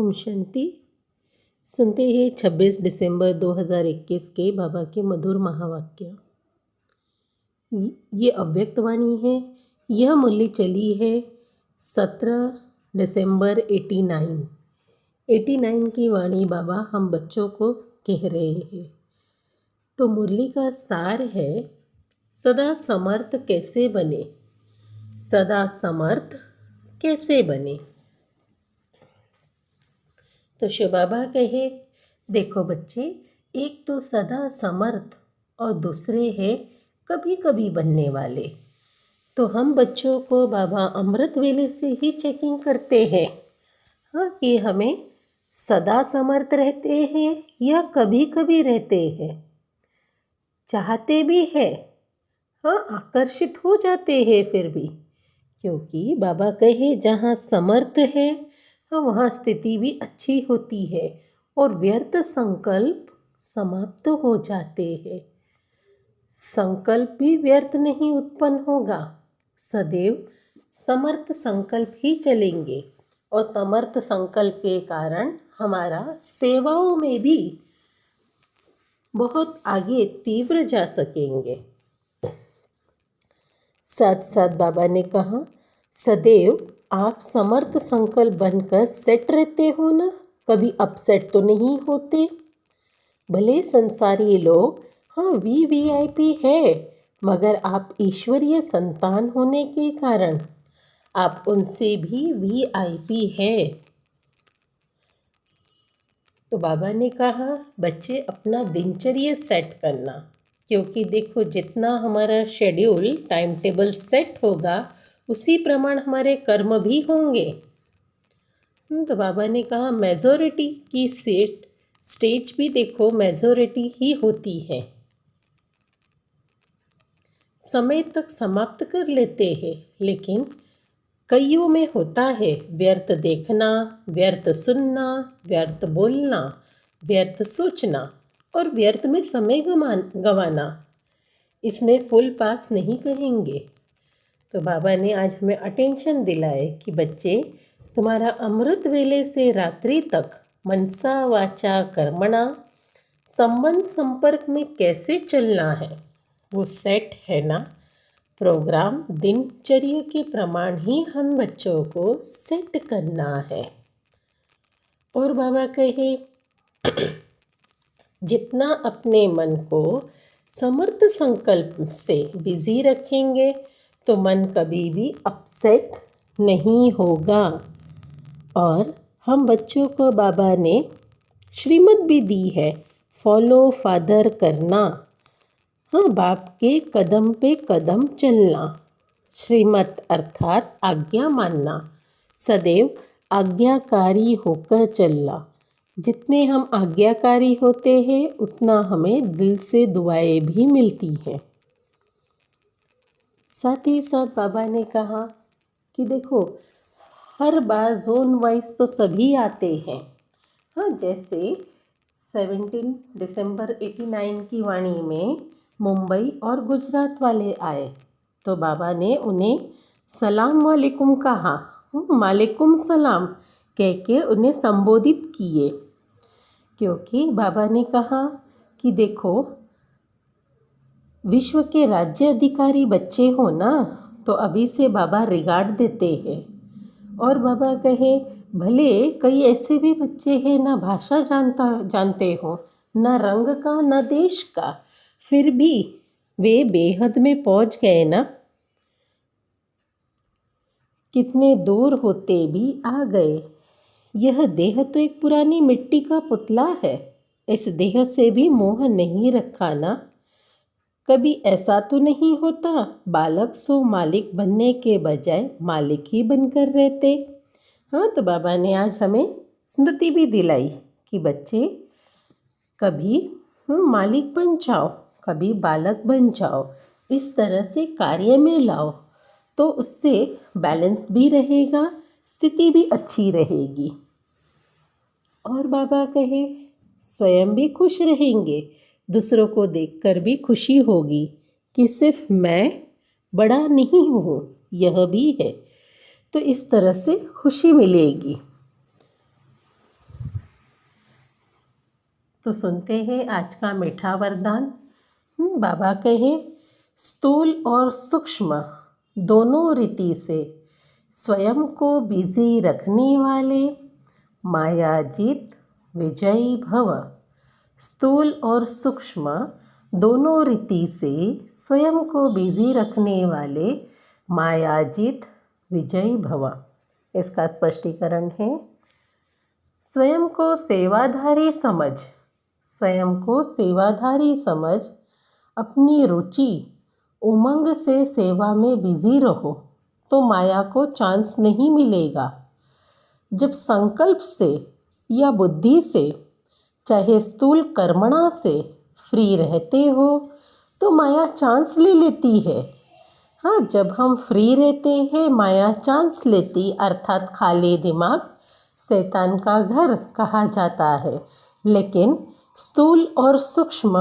ओम शांति। सुनते हैं 26 दिसंबर 2021 के बाबा के मधुर महावाक्य। ये अव्यक्तवाणी है। यह मुरली चली है 17 दिसंबर 89 की वाणी बाबा हम बच्चों को कह रहे हैं। तो मुरली का सार है, सदा समर्थ कैसे बने। सदा समर्थ कैसे बने। तो शिव बाबा कहे, देखो बच्चे, एक तो सदा समर्थ और दूसरे है कभी कभी बनने वाले। तो हम बच्चों को बाबा अमृत वेले से ही चेकिंग करते हैं, हाँ, कि हमें सदा समर्थ रहते हैं या कभी कभी रहते हैं। चाहते भी है, हाँ, आकर्षित हो जाते हैं फिर भी, क्योंकि बाबा कहे जहाँ समर्थ है, हाँ, वहाँ स्थिति भी अच्छी होती है और व्यर्थ संकल्प समाप्त हो जाते हैं। संकल्प भी व्यर्थ नहीं उत्पन्न होगा। सदैव समर्थ संकल्प ही चलेंगे और समर्थ संकल्प के कारण हमारा सेवाओं में भी बहुत आगे तीव्र जा सकेंगे। साथ साथ बाबा ने कहा, सदैव आप समर्थ संकल्प बनकर सेट रहते हो ना, कभी अपसेट तो नहीं होते। भले संसारी लोग, हाँ, वीआईपी है, मगर आप ईश्वरीय संतान होने के कारण आप उनसे भी वीआईपी है। तो बाबा ने कहा, बच्चे अपना दिनचर्या सेट करना, क्योंकि देखो जितना हमारा शेड्यूल टाइम टेबल सेट होगा उसी प्रमाण हमारे कर्म भी होंगे। तो बाबा ने कहा, मेजॉरिटी की स्टेज भी देखो मेजॉरिटी ही होती है। समय तक समाप्त कर लेते हैं, लेकिन कईयों में होता है व्यर्थ देखना, व्यर्थ सुनना, व्यर्थ बोलना, व्यर्थ सोचना और व्यर्थ में समय गंवाना। इसमें फुल पास नहीं कहेंगे। तो बाबा ने आज हमें अटेंशन दिलाए कि बच्चे, तुम्हारा अमृत वेले से रात्रि तक मनसा वाचा कर्मणा संबंध संपर्क में कैसे चलना है, वो सेट है ना। प्रोग्राम दिनचर्या के प्रमाण ही हम बच्चों को सेट करना है। और बाबा कहे, जितना अपने मन को समर्थ संकल्प से बिजी रखेंगे तो मन कभी भी अपसेट नहीं होगा। और हम बच्चों को बाबा ने श्रीमत भी दी है, फॉलो फादर करना, हाँ, बाप के कदम पे कदम चलना। श्रीमत अर्थात आज्ञा मानना, सदैव आज्ञाकारी होकर चलना। जितने हम आज्ञाकारी होते हैं उतना हमें दिल से दुआएं भी मिलती हैं। साथ ही साथ बाबा ने कहा कि देखो, हर बार जोन वाइज तो सभी आते हैं, हाँ, जैसे 17 दिसंबर 89 की वाणी में मुंबई और गुजरात वाले आए, तो बाबा ने उन्हें सलाम वालेकुम कहा, मालेकुम सलाम कह के उन्हें संबोधित किए, क्योंकि बाबा ने कहा कि देखो, विश्व के राज्य अधिकारी बच्चे हो ना, तो अभी से बाबा रिगार्ड देते हैं। और बाबा कहे, भले कई ऐसे भी बच्चे हैं ना भाषा जानते हो, ना रंग का, ना देश का, फिर भी वे बेहद में पहुंच गए ना। कितने दूर होते भी आ गए। यह देह तो एक पुरानी मिट्टी का पुतला है, इस देह से भी मोह नहीं रखा ना। कभी ऐसा तो नहीं होता बालक सो मालिक बनने के बजाय मालिक ही बनकर रहते। हाँ, तो बाबा ने आज हमें स्मृति भी दिलाई कि बच्चे, कभी मालिक बन जाओ, कभी बालक बन जाओ, इस तरह से कार्य में लाओ, तो उससे बैलेंस भी रहेगा, स्थिति भी अच्छी रहेगी। और बाबा कहे, स्वयं भी खुश रहेंगे, दूसरों को देखकर भी खुशी होगी कि सिर्फ मैं बड़ा नहीं हूँ, यह भी है, तो इस तरह से खुशी मिलेगी। तो सुनते हैं आज का मीठा वरदान। बाबा कहे, स्थूल और सूक्ष्म दोनों रीति से स्वयं को बिजी रखने वाले मायाजीत विजयी भव। स्थूल और सूक्ष्म दोनों रीति से स्वयं को बिजी रखने वाले मायाजीत विजयी भव। इसका स्पष्टीकरण है, स्वयं को सेवाधारी समझ, स्वयं को सेवाधारी समझ, अपनी रुचि उमंग से सेवा में बिजी रहो तो माया को चांस नहीं मिलेगा। जब संकल्प से या बुद्धि से, चाहे स्थूल कर्मणा से फ्री रहते हो तो माया चांस ले लेती है। हाँ, जब हम फ्री रहते हैं माया चांस लेती, अर्थात खाली दिमाग शैतान का घर कहा जाता है। लेकिन स्थूल और सूक्ष्म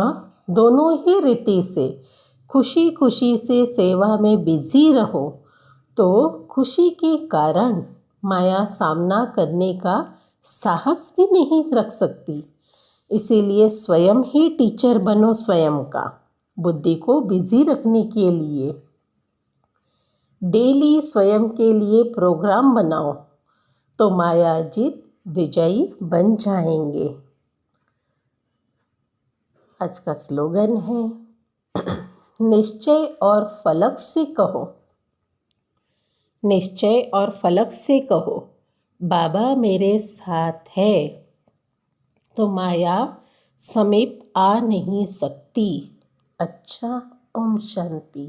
दोनों ही रीति से खुशी खुशी से सेवा में बिजी रहो तो खुशी के कारण माया सामना करने का साहस भी नहीं रख सकती। इसीलिए स्वयं ही टीचर बनो स्वयं का, बुद्धि को बिजी रखने के लिए। डेली स्वयं के लिए प्रोग्राम बनाओ तो मायाजीत विजयी बन जाएंगे। आज का स्लोगन है, निश्चय और फलक से कहो, निश्चय और फलक से कहो, बाबा मेरे साथ है तो माया समीप आ नहीं सकती। अच्छा, ओम शांति।